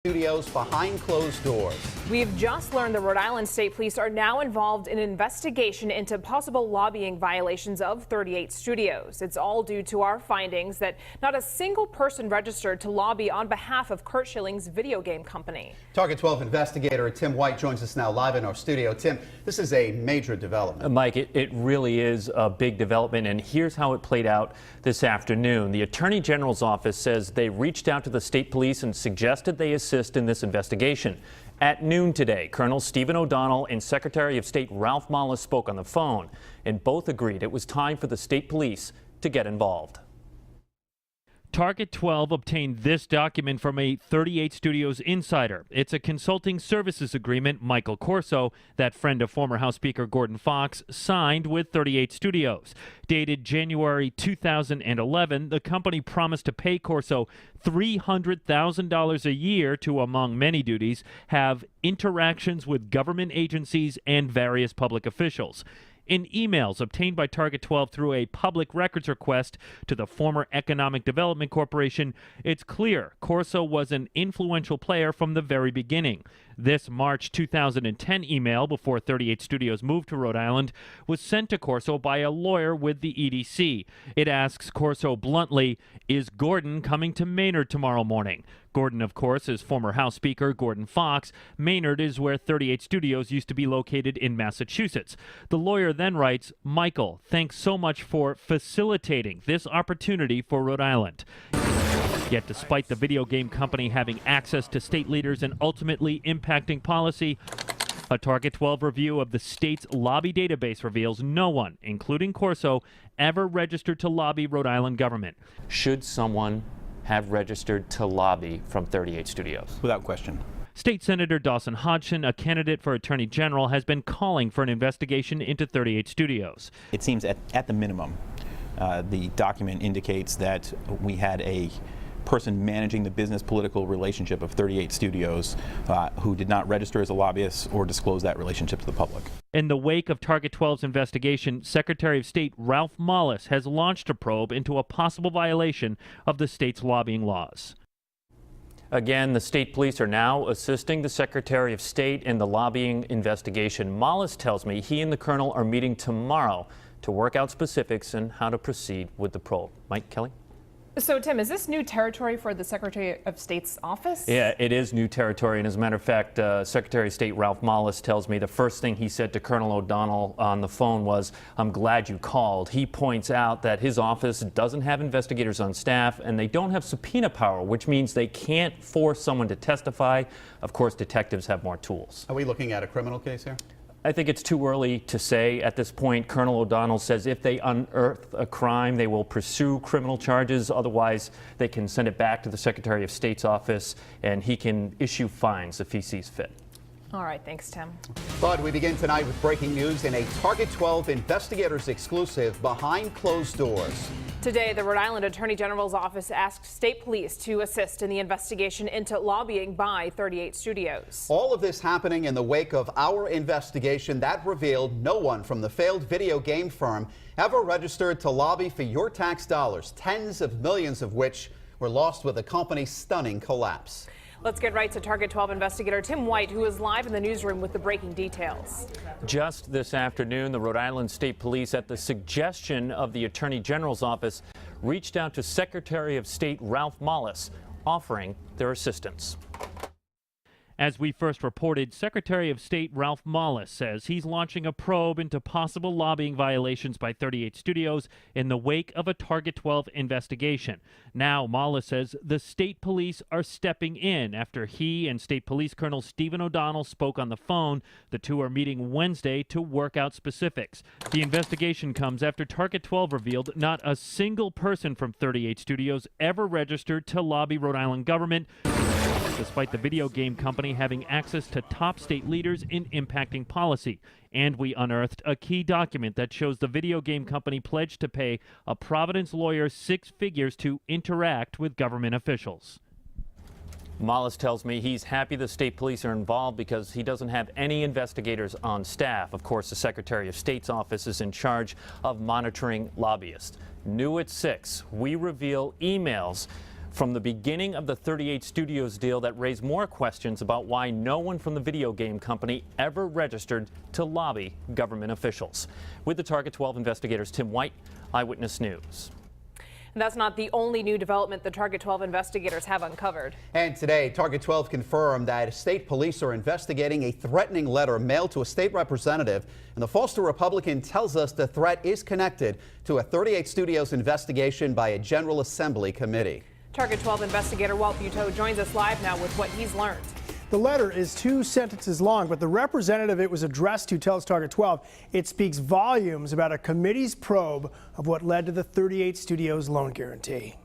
Studios behind closed doors. We've just learned the Rhode Island State Police are now involved in an investigation into possible lobbying violations of 38 Studios. It's all due to our findings that not a single person registered to lobby on behalf of Curt Schilling's video game company. Target 12 investigator Tim White joins us now live in our studio. Tim, this is a major development. Mike, it really is a big development, and here's how it played out this afternoon. The Attorney General's office says they reached out to the state police and suggested they assist in this investigation. At noon today, Colonel Stephen O'Donnell and Secretary of State Ralph Malus spoke on the phone, and both agreed it was time for the state police to get involved. Target 12 obtained this document from a 38 Studios insider. It's a consulting services agreement Michael Corso, that friend of former House Speaker Gordon Fox, signed with 38 Studios. Dated January 2011, the company promised to pay Corso $300,000 a year to, among many duties, have interactions with government agencies and various public officials. In emails obtained by Target 12 through a public records request to the former Economic Development Corporation, it's clear Corso was an influential player from the very beginning. This March 2010 email, before 38 Studios moved to Rhode Island, was sent to Corso by a lawyer with the EDC. It asks Corso bluntly, "Is Gordon coming to Maynard tomorrow morning?" Gordon, of course, is former House Speaker Gordon Fox. Maynard is where 38 Studios used to be located in Massachusetts. The lawyer then writes, "Michael, thanks so much for facilitating this opportunity for Rhode Island." Yet despite the video game company having access to state leaders and ultimately impacting policy, a Target 12 review of the state's lobby database reveals no one, including Corso, ever registered to lobby Rhode Island government. Should someone have registered to lobby from 38 Studios? Without question. State Senator Dawson Hodgson, a candidate for Attorney General, has been calling for an investigation into 38 Studios. It seems at the minimum, the document indicates that we had a person managing the business political relationship of 38 Studios who did not register as a lobbyist or disclose that relationship to the public. In the wake of Target 12's investigation, Secretary of State Ralph Malus has launched a probe into a possible violation of the state's lobbying laws. Again, the state police are now assisting the Secretary of State in the lobbying investigation. Malus tells me he and the colonel are meeting tomorrow to work out specifics and how to proceed with the probe. Mike Kelly? So, Tim, is this new territory for the Secretary of State's office? Yeah, it is new territory. And as a matter of fact, Secretary of State Ralph Malus tells me the first thing he said to Colonel O'Donnell on the phone was, "I'm glad you called." He points out that his office doesn't have investigators on staff and they don't have subpoena power, which means they can't force someone to testify. Of course, detectives have more tools. Are we looking at a criminal case here? I think it's too early to say at this point. Colonel O'Donnell says if they unearth a crime, they will pursue criminal charges. Otherwise, they can send it back to the Secretary of State's office and he can issue fines if he sees fit. All right, thanks, Tim. But we begin tonight with breaking news in a Target 12 investigators exclusive behind closed doors. Today, the Rhode Island Attorney General's office asked state police to assist in the investigation into lobbying by 38 Studios. All of this happening in the wake of our investigation that revealed no one from the failed video game firm ever registered to lobby for your tax dollars, tens of millions of which were lost with the company's stunning collapse. Let's get right to Target 12 investigator Tim White, who is live in the newsroom with the breaking details. Just this afternoon, the Rhode Island State Police, at the suggestion of the Attorney General's office, reached out to Secretary of State Ralph Malus, offering their assistance. As we first reported, Secretary of State Ralph Malus says he's launching a probe into possible lobbying violations by 38 Studios in the wake of a Target 12 investigation. Now, Malus says the state police are stepping in after he and State Police Colonel Stephen O'Donnell spoke on the phone. The two are meeting Wednesday to work out specifics. The investigation comes after Target 12 revealed not a single person from 38 Studios ever registered to lobby Rhode Island government, despite the video game company having access to top state leaders in impacting policy. And we unearthed a key document that shows the video game company pledged to pay a Providence lawyer 6 figures to interact with government officials. Malus tells me he's happy the state police are involved because he doesn't have any investigators on staff. Of course, the Secretary of State's office is in charge of monitoring lobbyists. New at 6, we reveal emails from the beginning of the 38 Studios deal that raised more questions about why no one from the video game company ever registered to lobby government officials. With the Target 12 investigators, Tim White, Eyewitness News. And that's not the only new development the Target 12 investigators have uncovered. And today, Target 12 confirmed that state police are investigating a threatening letter mailed to a state representative. And the Foster Republican tells us the threat is connected to a 38 Studios investigation by a General Assembly committee. Target 12 investigator Walt Buteau joins us live now with what he's learned. The letter is 2 sentences long, but the representative it was addressed to tells Target 12 it speaks volumes about a committee's probe of what led to the 38 Studios loan guarantee.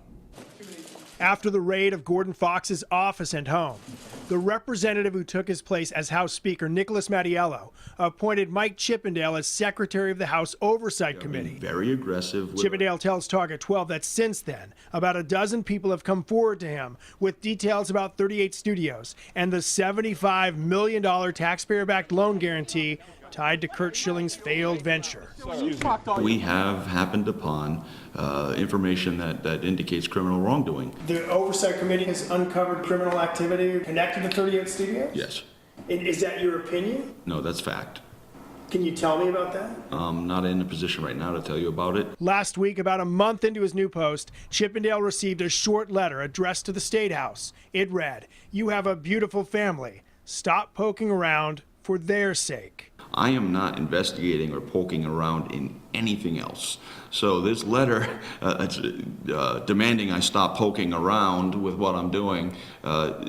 After the raid of Gordon Fox's office and home, the representative who took his place as House Speaker, Nicholas Mattiello, appointed Mike Chippendale as Secretary of the House Oversight Committee. Very aggressive. Chippendale tells Target 12 that since then, about a dozen people have come forward to him with details about 38 Studios and the $75 million taxpayer-backed loan guarantee tied to Curt Schilling's failed venture. We have happened upon information that indicates criminal wrongdoing. The Oversight Committee has uncovered criminal activity connected to 38 Studios? Yes. Is that your opinion? No, that's fact. Can you tell me about that? I'm not in a position right now to tell you about it. Last week, about a month into his new post, Chippendale received a short letter addressed to the State House. It read, "You have a beautiful family. Stop poking around for their sake." I am not investigating or poking around in anything else. So this letter demanding I stop poking around with what I'm doing,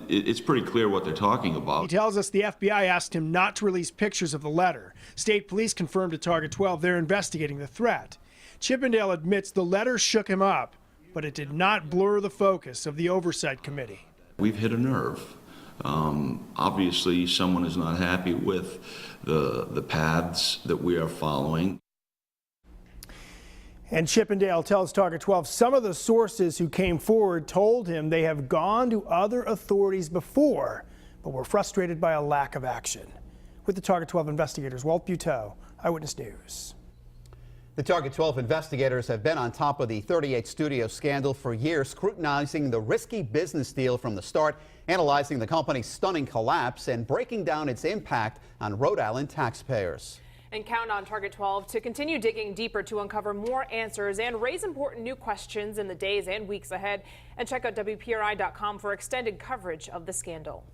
it's pretty clear what they're talking He about. tells us the FBI asked him not to release pictures of the letter. State police confirmed to Target 12 they're investigating the threat. Chippendale admits the letter shook him up, but it did not blur the focus of the Oversight Committee. We've hit a nerve. Obviously, someone is not happy with the paths that we are following. And Chippendale tells Target 12 some of the sources who came forward told him they have gone to other authorities before, but were frustrated by a lack of action. With the Target 12 investigators, Walt Buteau, Eyewitness News. The Target 12 investigators have been on top of the 38 Studios scandal for years, scrutinizing the risky business deal from the start, analyzing the company's stunning collapse, and breaking down its impact on Rhode Island taxpayers. And count on Target 12 to continue digging deeper to uncover more answers and raise important new questions in the days and weeks ahead. And check out WPRI.com for extended coverage of the scandal.